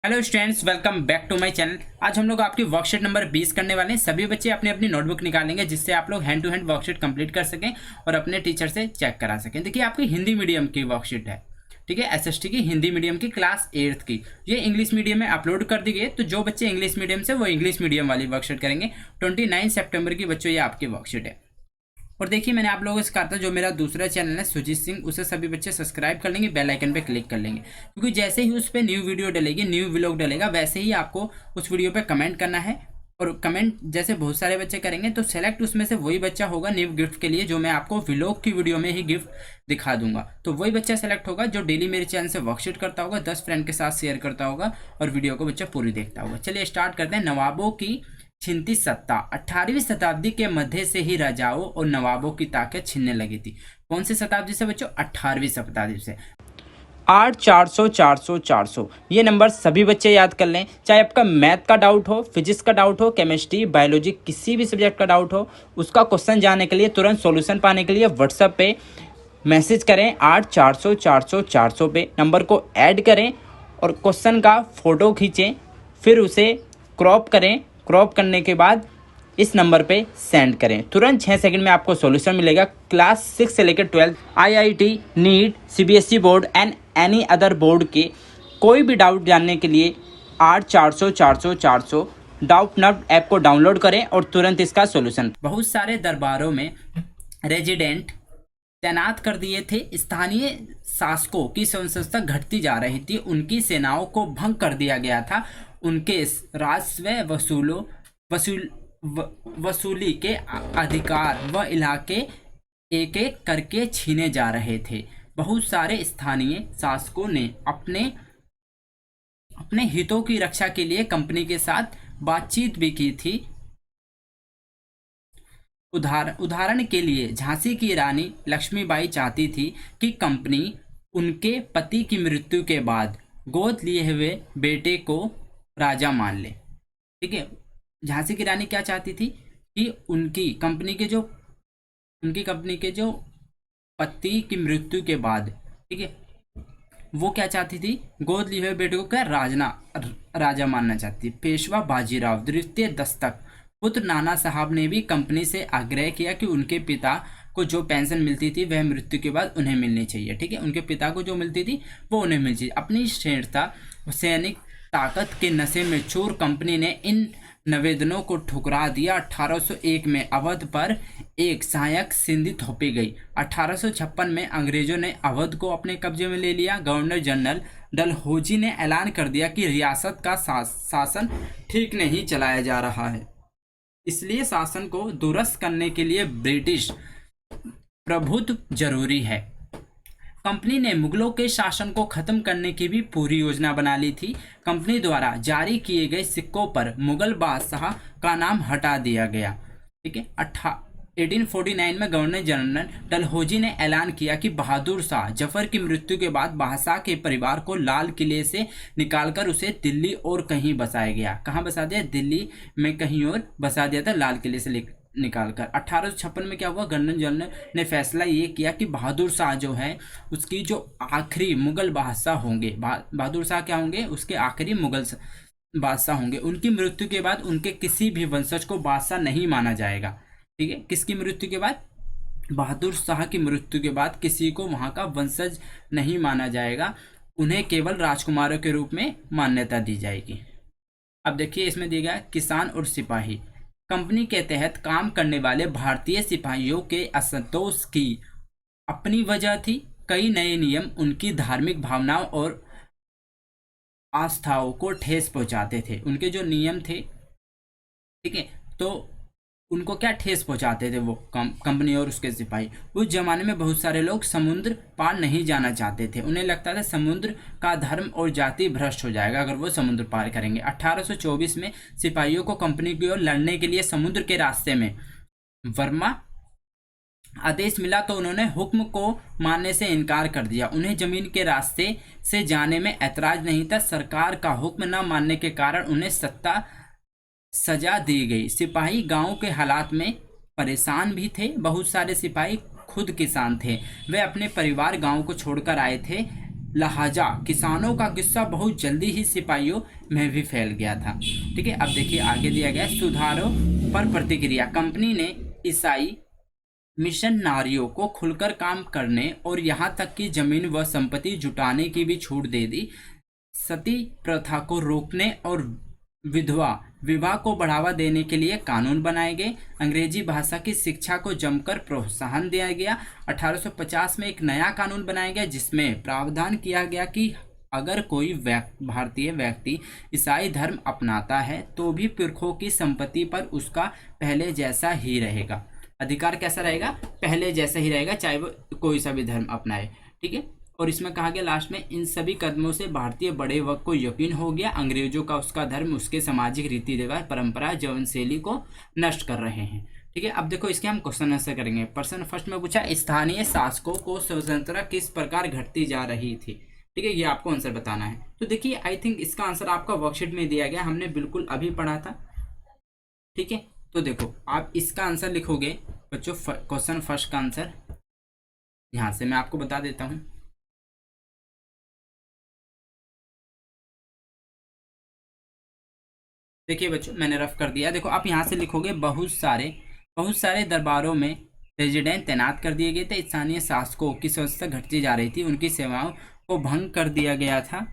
Hello students, welcome back to my channel. आज हम लोग आपकी वर्कशीट नंबर 20 करने वाले हैं। सभी बच्चे अपनी अपनी नोटबुक निकालेंगे जिससे आप लोग hand to hand worksheet complete कर सकें और अपने टीचर से चेक करा सकें। देखिए, आपकी हिंदी मीडियम की वर्कशीट है, ठीक है, एसएसटी की हिंदी मीडियम की क्लास 8th की। ये इंग्लिश मीडियम में अपलोड कर दी गई है, तो जो बच्चे इंग्लिश मीडियम से वो इंग्लिश मीडियम वाली वर्कशीट करेंगे। 29 सितंबर की बच्चों ये आपकी वर्कशीट है। और देखिए, मैंने आप लोगों से कहा था जो मेरा दूसरा चैनल है सुजीत सिंह, उसे सभी बच्चे सब्सक्राइब कर लेंगे, बेल आइकन पे क्लिक कर लेंगे, क्योंकि जैसे ही उस पर न्यू वीडियो डलेगी, न्यू व्लॉग डलेगा, वैसे ही आपको उस वीडियो पे कमेंट करना है। और कमेंट जैसे बहुत सारे बच्चे करेंगे तो सेलेक्ट उसमें से वही बच्चा होगा न्यू गिफ्ट के लिए, जो मैं आपको व्लॉग की वीडियो में ही गिफ्ट दिखा दूंगा। तो वही बच्चा सेलेक्ट होगा जो डेली मेरे चैनल से वर्कशीट करता होगा, 10 फ्रेंड के साथ शेयर करता होगा और वीडियो को बच्चा पूरी देखता होगा। चलिए स्टार्ट करते हैं। नवाबों की छिनती सत्ता। 18वीं शताब्दी के मध्य से ही राजाओं और नवाबों की ताकत छिनने लगी थी। कौन सी शताब्दी से बच्चों? 18वीं शताब्दी से। 8 400 400 400 ये नंबर सभी बच्चे याद कर लें। चाहे आपका मैथ का डाउट हो, फिजिक्स का डाउट हो, केमिस्ट्री, बायोलॉजी, किसी भी सब्जेक्ट का डाउट हो, उसका क्वेश्चन जानने के लिए, तुरंत सॉल्यूशन पाने के लिए व्हाट्सएप पे मैसेज करें 8 400 400 400 पे, नंबर को ऐड करें और क्वेश्चन का फोटो खींचें, फिर उसे क्रॉप करें। क्रॉप करने के बाद इस नंबर पे सेंड करें। तुरंत 6 सेकंड में आपको सॉल्यूशन मिलेगा। क्लास 6 से लेकर 12 IIT, NEET, CBSE board and any other board के कोई भी डाउट जानने के लिए 8 400 400 400 डाउट नट ऐप को डाउनलोड करें और तुरंत इसका सॉल्यूशन। बहुत सारे दरबारों में रेजिडेंट तैनात कर दिए थे। स्थानीय शासकों की स्वतंत्रता घटती जा रही थी, उनकी सेनाओं को भंग कर दिया गया था, उनके राजस्व वसूली के अधिकार व इलाके एक एक करके छीने जा रहे थे। बहुत सारे स्थानीय शासकों ने अपने अपने हितों की रक्षा के लिए कंपनी के साथ बातचीत भी की थी। उदाहरण के लिए झांसी की रानी लक्ष्मीबाई चाहती थी कि कंपनी उनके पति की मृत्यु के बाद गोद लिए हुए बेटे को राजा मान ले। ठीक है, झांसी की रानी क्या चाहती थी कि उनकी कंपनी के जो पति की मृत्यु के बाद, ठीक है, वो क्या चाहती थी? गोद लिए हुए बेटे को क्या राजा मानना चाहती। पेशवा बाजीराव द्वितीय दस्तक पुत्र नाना साहब ने भी कंपनी से आग्रह किया कि उनके पिता को जो पेंशन मिलती थी वह मृत्यु के बाद उन्हें मिलनी चाहिए। ठीक है, उनके पिता को जो मिलती थी वो उन्हें मिलनी चाहिए। अपनी सैनिक ताकत के नशे में चूर कंपनी ने इन निवेदनों को ठुकरा दिया। 1801 में अवध पर एक सहायक संधि थोपी गई। 1856 में अंग्रेजों ने अवध को अपने कब्जे में ले लिया। गवर्नर जनरल डलहौजी ने ऐलान कर दिया कि रियासत का शासन ठीक नहीं चलाया जा रहा है, इसलिए शासन को दुरुस्त करने के लिए ब्रिटिश प्रभुत्व जरूरी है। कंपनी ने मुगलों के शासन को खत्म करने की भी पूरी योजना बना ली थी। कंपनी द्वारा जारी किए गए सिक्कों पर मुगल बादशाह का नाम हटा दिया गया। ठीक है, 1849 में गवर्नर जनरल डलहौजी ने ऐलान किया कि बहादुर शाह जफर की मृत्यु के बाद बादशाह के परिवार को लाल किले से निकालकर उसे दिल्ली और कहीं बसाया गया। कहाँ बसा दिया? दिल्ली में कहीं और बसा दिया था, लाल किले से निकालकर। 1856 में क्या हुआ? गवर्नर जनरल ने फैसला ये किया कि बहादुर शाह जो है उसकी जो आखिरी मुगल बादशाह होंगे, बहादुर शाह क्या होंगे? उसके आखिरी मुगल बादशाह होंगे। उनकी मृत्यु के बाद उनके किसी भी वंशज को बादशाह नहीं माना जाएगा। ठीक है, किसकी मृत्यु के बाद? बहादुर शाह की मृत्यु के बाद किसी को वहां का वंशज नहीं माना जाएगा, उन्हें केवल राजकुमारों के रूप में मान्यता दी जाएगी। अब देखिए, इसमें दिया गया किसान और सिपाही। कंपनी के तहत काम करने वाले भारतीय सिपाहियों के असंतोष की अपनी वजह थी। कई नए नियम उनकी धार्मिक भावनाओं और आस्थाओं को ठेस पहुंचाते थे। उनके जो नियम थे, ठीक है, तो उनको क्या ठेस पहुंचाते थे वो कंपनी और उसके सिपाही। उस जमाने में बहुत सारे लोग समुद्र पार नहीं जाना चाहते थे। उन्हें लगता था समुद्र का धर्म और जाति भ्रष्ट हो जाएगा अगर वो समुद्र पार करेंगे। 1824 में सिपाहियों को कंपनी की ओर लड़ने के लिए समुद्र के रास्ते में वर्मा आदेश मिला तो उन्होंने हुक्म को मानने से इनकार कर दिया। उन्हें जमीन के रास्ते से जाने में ऐतराज नहीं था। सरकार का हुक्म न मानने के कारण उन्हें सजा दी गई। सिपाही गांव के हालात में परेशान भी थे। बहुत सारे सिपाही खुद किसान थे, वे अपने परिवार गांव को छोड़कर आए थे। लहाजा किसानों का गुस्सा बहुत जल्दी ही सिपाहियों में भी फैल गया था। ठीक है, अब देखिए आगे दिया गया सुधारों पर प्रतिक्रिया। कंपनी ने ईसाई मिशनरियों को खुलकर काम करने और यहाँ तक कि जमीन व संपत्ति जुटाने की भी छूट दे दी। सती प्रथा को रोकने और विधवा विवाह को बढ़ावा देने के लिए कानून बनाए गए। अंग्रेजी भाषा की शिक्षा को जमकर प्रोत्साहन दिया गया। 1850 में एक नया कानून बनाया गया जिसमें प्रावधान किया गया कि अगर कोई भारतीय व्यक्ति ईसाई धर्म अपनाता है तो भी पुरखों की संपत्ति पर उसका पहले जैसा ही रहेगा। अधिकार कैसा रहेगा? पहले जैसा ही रहेगा, चाहे वो कोई सा भी धर्म अपनाए। ठीक है, और इसमें कहा गया लास्ट में, इन सभी कदमों से भारतीय बड़े वर्ग को यकीन हो गया अंग्रेजों का उसका धर्म उसके सामाजिक रीति रिवाज परंपरा जीवन शैली को नष्ट कर रहे हैं। ठीक है, अब देखो इसके हम क्वेश्चन आंसर करेंगे। प्रश्न फर्स्ट में पूछा, स्थानीय शासकों को स्वतंत्रता किस प्रकार घटती जा रही थी। ठीक है, ये आपको आंसर बताना है। तो देखिए आई थिंक इसका आंसर आपका वर्कशीट में दिया गया, हमने बिल्कुल अभी पढ़ा था। ठीक है, तो देखो आप इसका आंसर लिखोगे बच्चों, क्वेश्चन फर्स्ट का आंसर यहां से मैं आपको बता देता हूं। देखिए बच्चों मैंने रफ कर दिया। देखो आप यहाँ से लिखोगे, बहुत सारे दरबारों में रेजिडेंट तैनात कर दिए गए थे। स्थानीय शासकों की स्वच्छता घटती जा रही थी, उनकी सेवाओं को भंग कर दिया गया था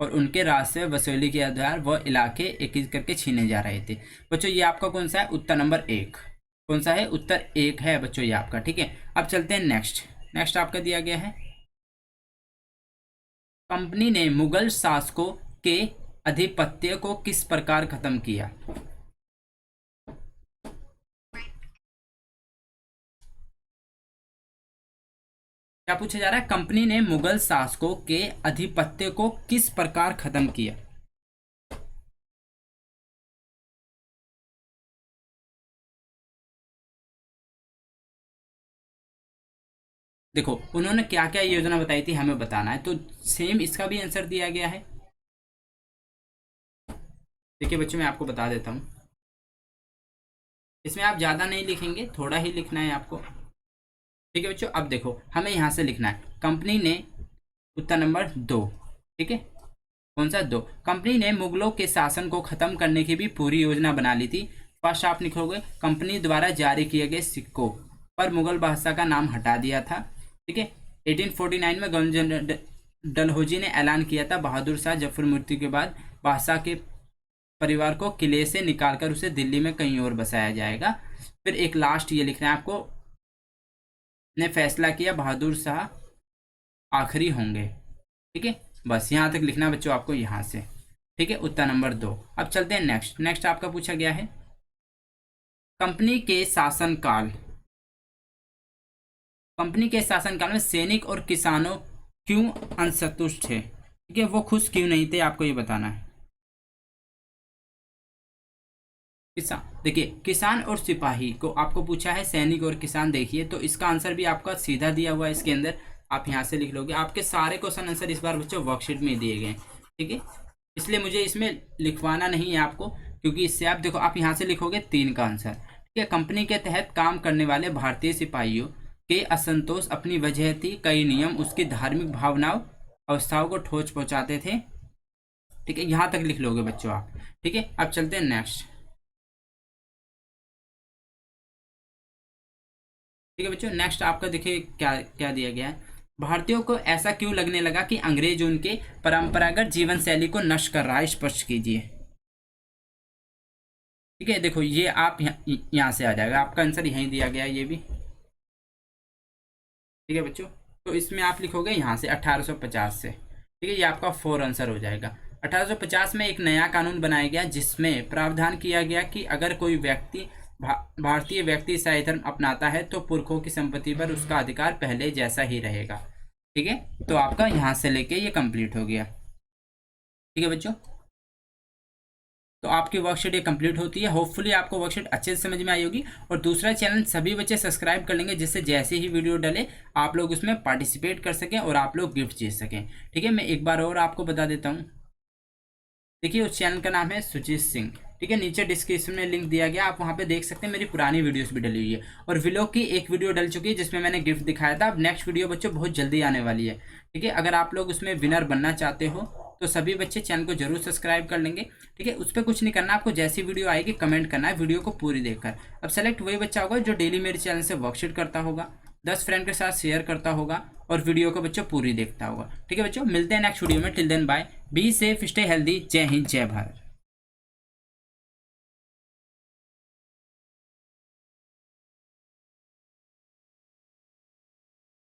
और उनके राजस्व वसूली के आधार वह इलाके एक एक करके छीने जा रहे थे। बच्चों ये आपका कौन सा है? उत्तर नंबर 1। कौन सा है? उत्तर 1 है बच्चों ये आपका। ठीक है, अब चलते हैं नेक्स्ट आपका दिया गया है, कंपनी ने मुगल शासकों के आधिपत्य को किस प्रकार खत्म किया। क्या पूछा जा रहा है? कंपनी ने मुगल शासकों के आधिपत्य को किस प्रकार खत्म किया। देखो उन्होंने क्या क्या योजना बताई थी हमें बताना है, तो सेम इसका भी आंसर दिया गया है। देखिए बच्चों मैं आपको बता देता हूं, इसमें आप ज्यादा नहीं लिखेंगे, थोड़ा ही लिखना है आपको। ठीक है बच्चों, अब देखो हमें यहां से लिखना है, कंपनी ने, उत्तर नंबर 2। ठीक है, कौन सा? 2। कंपनी ने मुगलों के शासन को खत्म करने की भी पूरी योजना बना ली थी। फर्स्ट आप लिखोगे, कंपनी द्वारा जारी किए गए सिक्कों पर मुगल बादशाह का नाम हटा दिया था। ठीक है, 1849 में गवर्नर डलहौजी ने ऐलान किया था बहादुर शाह जफर मृत्यु के बाद बादशाह के परिवार को किले से निकालकर उसे दिल्ली में कहीं और बसाया जाएगा। फिर एक लास्ट ये लिखना है आपको, ने फैसला किया बहादुर शाह आखिरी होंगे। ठीक है, बस यहाँ तक लिखना बच्चों आपको यहाँ से। ठीक है, उत्तर नंबर 2। अब चलते हैं नेक्स्ट आपका पूछा गया है, कंपनी के शासनकाल में सैनिक और किसानों क्यों असंतुष्ट थे। ठीक है, वो खुश क्यों नहीं थे, आपको ये बताना है। किसान, देखिए किसान और सिपाही को आपको पूछा है, सैनिक और किसान देखिए, तो इसका आंसर भी आपका सीधा दिया हुआ है इसके अंदर, आप यहाँ से लिख लोगे। आपके सारे क्वेश्चन आंसर इस बार बच्चों वर्कशीट में दिए गए। ठीक है, इसलिए मुझे इसमें लिखवाना नहीं है आपको, क्योंकि इससे आप देखो आप यहाँ से लिखोगे 3 का आंसर। ठीक है, कंपनी के तहत काम करने वाले भारतीय सिपाहियों के असंतोष अपनी वजह थी, कई नियम उसकी धार्मिक भावनाओं अवस्थाओं को ठोस पहुंचाते थे। ठीक है, यहाँ तक लिख लोगे बच्चों आप। ठीक है, अब चलते हैं नेक्स्ट। ठीक है बच्चों, नेक्स्ट आपका देखिए क्या क्या दिया गया है, भारतीयों को ऐसा क्यों लगने लगा कि अंग्रेज उनके परंपरागत जीवन शैली को नष्ट कर रहा है, स्पष्ट कीजिए। ठीक है, देखो ये आप यहाँ से आ जाएगा, आपका आंसर यहीं दिया गया है ये भी। ठीक है बच्चों, तो इसमें आप लिखोगे यहाँ से 1850 से। ठीक है, ये आपका 4 आंसर हो जाएगा। 1850 में एक नया कानून बनाया गया जिसमें प्रावधान किया गया कि अगर कोई व्यक्ति भारतीय व्यक्ति ईसाई धर्म अपनाता है तो पुरखों की संपत्ति पर उसका अधिकार पहले जैसा ही रहेगा। ठीक है, तो आपका यहाँ से लेके ये कंप्लीट हो गया। ठीक है बच्चों, तो आपकी वर्कशीट ये कंप्लीट होती है। होपफुली आपको वर्कशीट अच्छे से समझ में आई होगी, और दूसरा चैनल सभी बच्चे सब्सक्राइब कर लेंगे जिससे जैसे ही वीडियो डले आप लोग उसमें पार्टिसिपेट कर सकें और आप लोग गिफ्ट जीत सकें। ठीक है, मैं एक बार और आपको बता देता हूँ, देखिए उस चैनल का नाम है सुजीत सिंह। ठीक है, नीचे डिस्क्रिप्शन में लिंक दिया गया, आप वहाँ पे देख सकते हैं, मेरी पुरानी वीडियोस भी डली हुई है। और व्लॉग की एक वीडियो डल चुकी है जिसमें मैंने गिफ्ट दिखाया था। अब नेक्स्ट वीडियो बच्चों बहुत जल्दी आने वाली है, ठीक है। अगर आप लोग उसमें विनर बनना चाहते हो तो सभी बच्चे चैनल को जरूर सब्सक्राइब कर लेंगे, ठीक है। उस पर कुछ नहीं करना, आपको जैसी वीडियो आएगी कमेंट करना है वीडियो को पूरी देखकर। अब सेलेक्ट वही बच्चा होगा जो डेली मेरे चैनल से वर्कशीट करता होगा, 10 फ्रेंड के साथ शेयर करता होगा और वीडियो को बच्चों पूरी देखता होगा, ठीक है बच्चों। मिलते हैं नेक्स्ट वीडियो में, till then bye, be safe, stay healthy, जय हिंद, जय भारत।